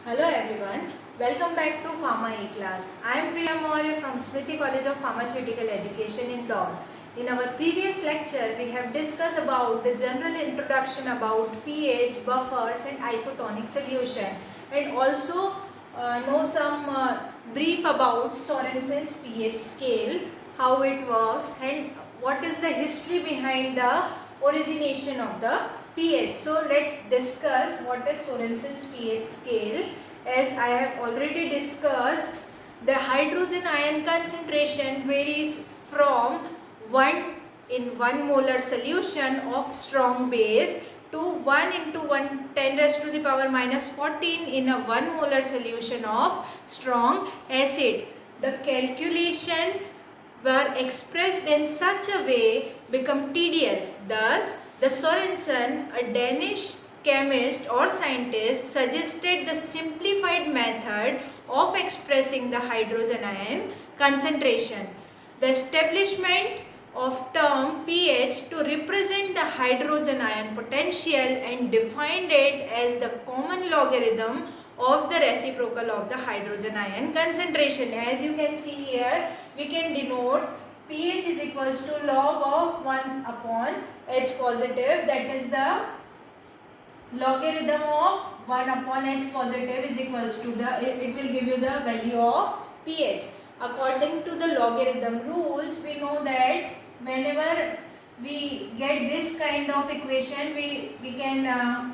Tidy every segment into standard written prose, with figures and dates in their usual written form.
Hello everyone, welcome back to Pharma E-Class. I am Priya Maurya from Smriti College of Pharmaceutical Education in Indore. In our previous lecture, we have discussed about the general introduction about pH, buffers and isotonic solution, and also know some brief about Sorensen's pH scale, how it works and what is the history behind the origination of the pH. So let's discuss what is Sorensen's pH scale. As I have already discussed, the hydrogen ion concentration varies from 1 in 1 molar solution of strong base to 1 into 1 10 raised to the power minus 14 in a 1 molar solution of strong acid. The calculation were expressed in such a way become tedious. Thus, the Sorensen, a Danish chemist or scientist, suggested the simplified method of expressing the hydrogen ion concentration. The establishment of term pH to represent the hydrogen ion potential and defined it as the common logarithm of the reciprocal of the hydrogen ion concentration. As you can see here, we can denote pH is equals to log of 1 upon H positive, that is the logarithm of 1 upon H positive is equals to it will give you the value of pH. According to the logarithm rules, we know that whenever we get this kind of equation, we can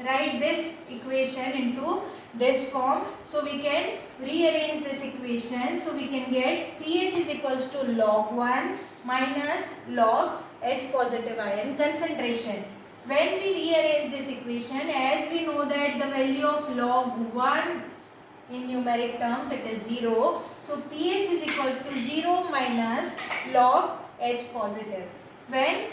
write this equation into this form. So we can rearrange this equation. So we can get pH is equals to log 1 minus log H positive ion concentration. When we rearrange this equation, as we know that the value of log 1 in numeric terms it is 0. So pH is equals to 0 minus log H positive. When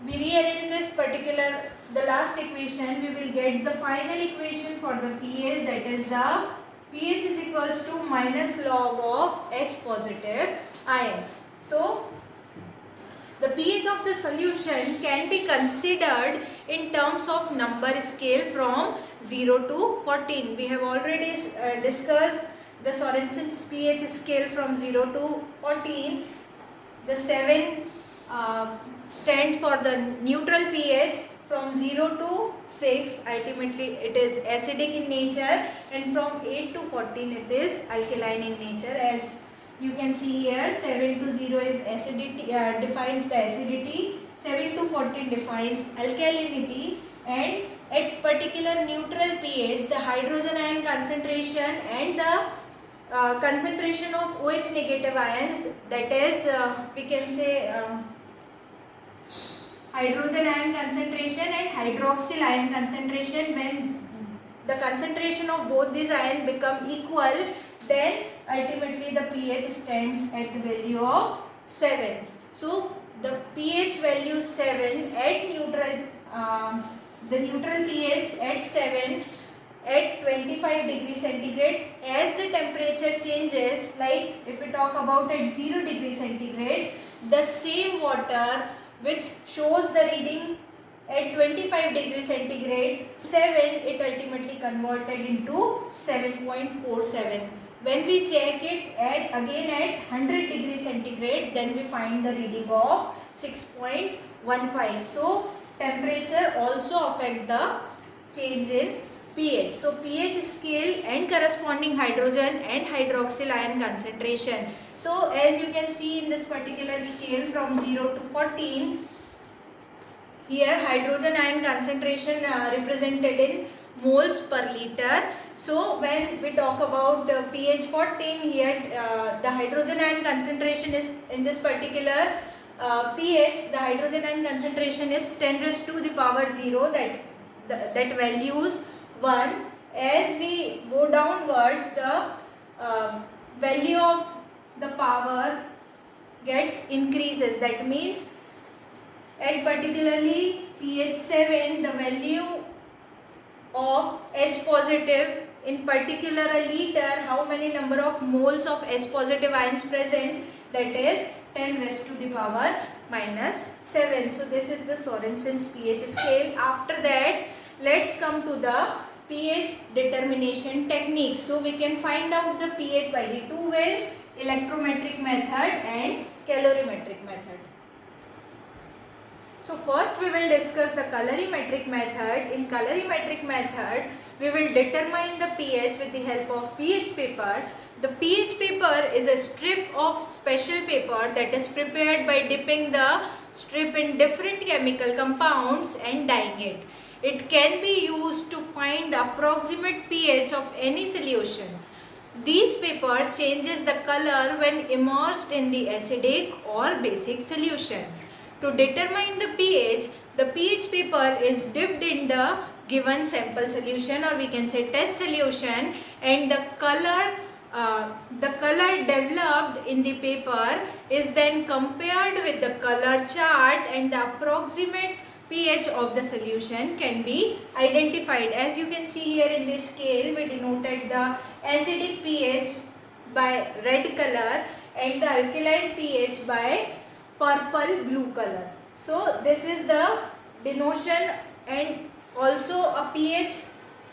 we rearrange this particular, the last equation, we will get the final equation for the pH, that is the pH is equals to minus log of H positive ions. So the pH of the solution can be considered in terms of number scale from 0 to 14. We have already discussed the Sorensen's pH scale from 0 to 14. The 7 stand for the neutral pH. From 0 to 6 ultimately it is acidic in nature, and from 8 to 14 it is alkaline in nature. As you can see here, 7 to 0 is acidity, defines the acidity, 7 to 14 defines alkalinity, and at particular neutral pH the hydrogen ion concentration and the concentration of OH negative ions, that is we can say hydrogen ion concentration and hydroxyl ion concentration, when the concentration of both these ions become equal, then ultimately the pH stands at the value of 7. So the pH value 7 at neutral, the neutral pH at 7 at 25 degrees centigrade. As the temperature changes, like if we talk about at 0 degrees centigrade, the same water which shows the reading at 25 degrees centigrade 7, it ultimately converted into 7.47. When we check it again at 100 degrees centigrade, then we find the reading of 6.15. So temperature also affect the change in pH. So pH scale and corresponding hydrogen and hydroxyl ion concentration. So as you can see in this particular scale from 0 to 14, here hydrogen ion concentration represented in moles per liter. So when we talk about pH 14, here the hydrogen ion concentration is in this particular pH, the hydrogen ion concentration is 10 raised to the power 0, that values 1. As we go downwards, the value of the power gets increases. That means at particularly pH 7, the value of H positive in particular a liter, how many number of moles of H positive ions present, that is 10 raised to the power minus 7. So this is the Sorensen's pH scale. After that, let's come to the pH determination techniques. So we can find out the pH by the two ways, electrometric method and calorimetric method. So first we will discuss the colorimetric method. In colorimetric method, we will determine the pH with the help of pH paper. The pH paper is a strip of special paper that is prepared by dipping the strip in different chemical compounds and dyeing it. It can be used to find the approximate pH of any solution. This paper changes the color when immersed in the acidic or basic solution. To determine the pH paper is dipped in the given sample solution, or we can say test solution, and the color developed in the paper is then compared with the color chart, and the approximate pH of the solution can be identified. As you can see here in this scale, we denoted the acidic pH by red color and the alkaline pH by purple blue color. So this is the denotion, and also a pH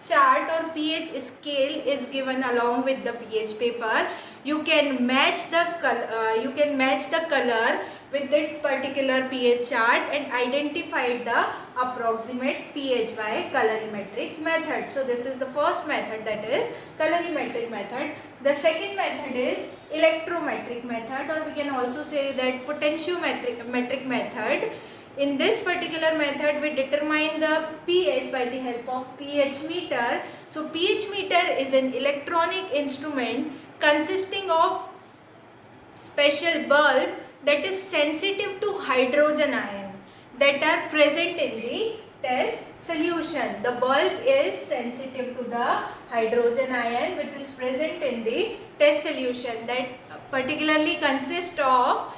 chart or pH scale is given along with the pH paper. You can match the color with that particular pH chart and identify the approximate pH by colorimetric method. So this is the first method, that is colorimetric method. The second method is electrometric method, or we can also say that potentiometric method. In this particular method, we determine the pH by the help of pH meter. So pH meter is an electronic instrument consisting of special bulb that is sensitive to hydrogen ion that are present in the test solution. The bulb is sensitive to the hydrogen ion which is present in the test solution. That particularly consists of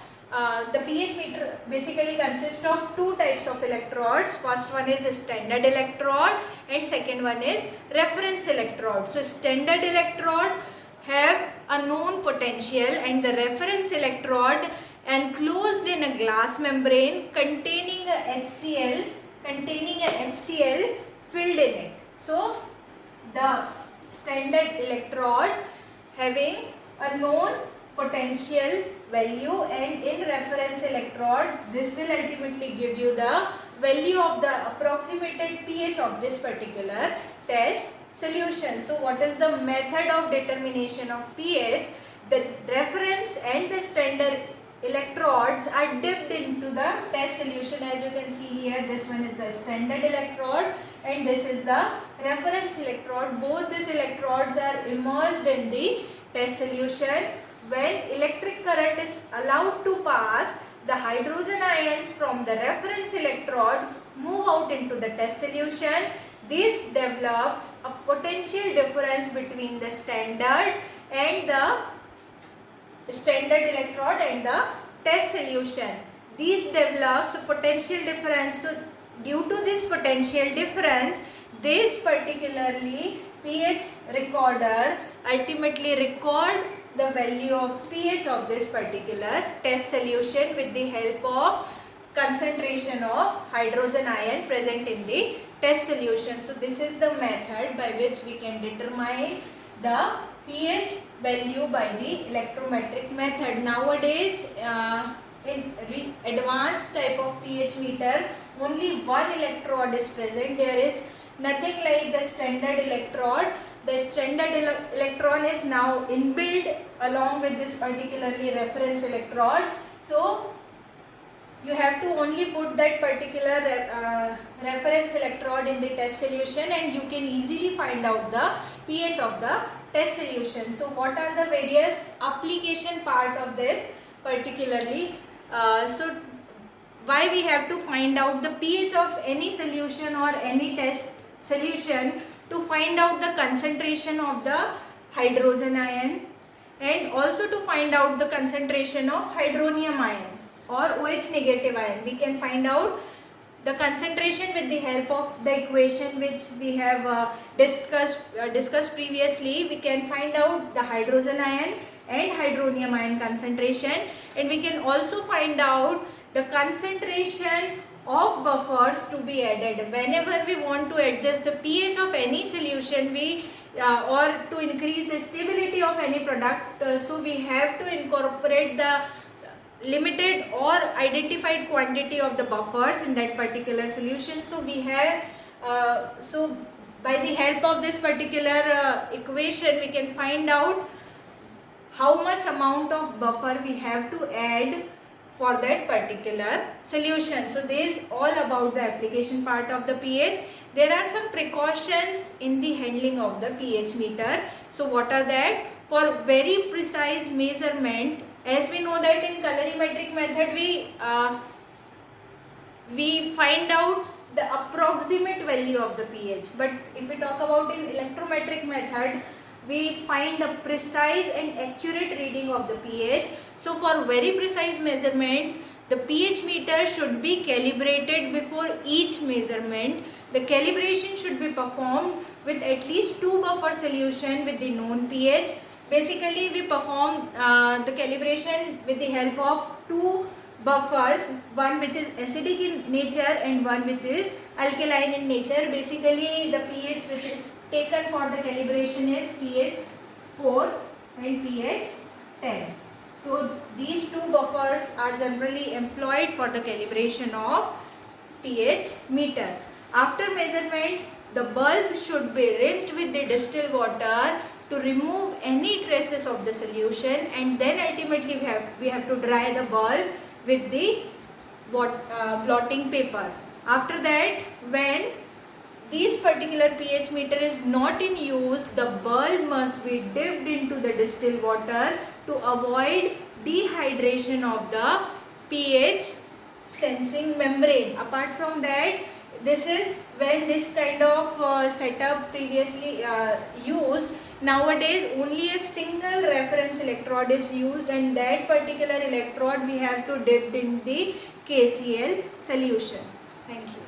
the pH meter basically consists of two types of electrodes. First one is a standard electrode and second one is reference electrode. So standard electrode have a known potential and the reference electrode enclosed in a glass membrane containing a HCl filled in it. So the standard electrode having a known potential value, and in reference electrode this will ultimately give you the value of the approximated pH of this particular test solution. So what is the method of determination of pH? The reference and the standard electrodes are dipped into the test solution. As you can see here, this one is the standard electrode and this is the reference electrode. Both these electrodes are immersed in the test solution. When electric current is allowed to pass, the hydrogen ions from the reference electrode move out into the test solution. This develops a potential difference between the standard electrode and the test solution. This develops a potential difference. So due to this potential difference, this particularly pH recorder ultimately record the value of pH of this particular test solution with the help of concentration of hydrogen ion present in the test solution. So this is the method by which we can determine the pH value by the electrometric method. Nowadays in advanced type of pH meter, only one electrode is present. There is nothing like the standard electrode. The standard electron is now inbuilt along with this particularly reference electrode. So you have to only put that particular reference electrode in the test solution and you can easily find out the pH of the test solution. So what are the various application part of this particularly? So why we have to find out the pH of any solution or any test solution? To find out the concentration of the hydrogen ion and also to find out the concentration of hydronium ion or OH negative ion. We can find out the concentration with the help of the equation which we have discussed previously. We can find out the hydrogen ion and hydronium ion concentration, and we can also find out the concentration of buffers to be added. Whenever we want to adjust the pH of any solution, we or to increase the stability of any product, so we have to incorporate the limited or identified quantity of the buffers in that particular solution. So we have so by the help of this particular equation, we can find out how much amount of buffer we have to add for that particular solution. So this is all about the application part of the pH. There are some precautions in the handling of the pH meter. So what are that? For very precise measurement, as we know that in colorimetric method we find out the approximate value of the pH, but if we talk about in electrometric method, we find the precise and accurate reading of the pH. So for very precise measurement, the pH meter should be calibrated before each measurement. The calibration should be performed with at least 2 buffer solution with the known pH. Basically, we perform the calibration with the help of 2 buffers, one which is acidic in nature and one which is alkaline in nature. Basically, the pH which is taken for the calibration is pH 4 and pH 10. So these 2 buffers are generally employed for the calibration of pH meter. After measurement, the bulb should be rinsed with the distilled water to remove any traces of the solution, and then ultimately we have to dry the bulb with the blotting paper. After that, when this particular pH meter is not in use, the bulb must be dipped into the distilled water to avoid dehydration of the pH sensing membrane. Apart from that, this is when this kind of setup previously used. Nowadays only a single reference electrode is used, and that particular electrode we have to dip in the KCl solution. Thank you.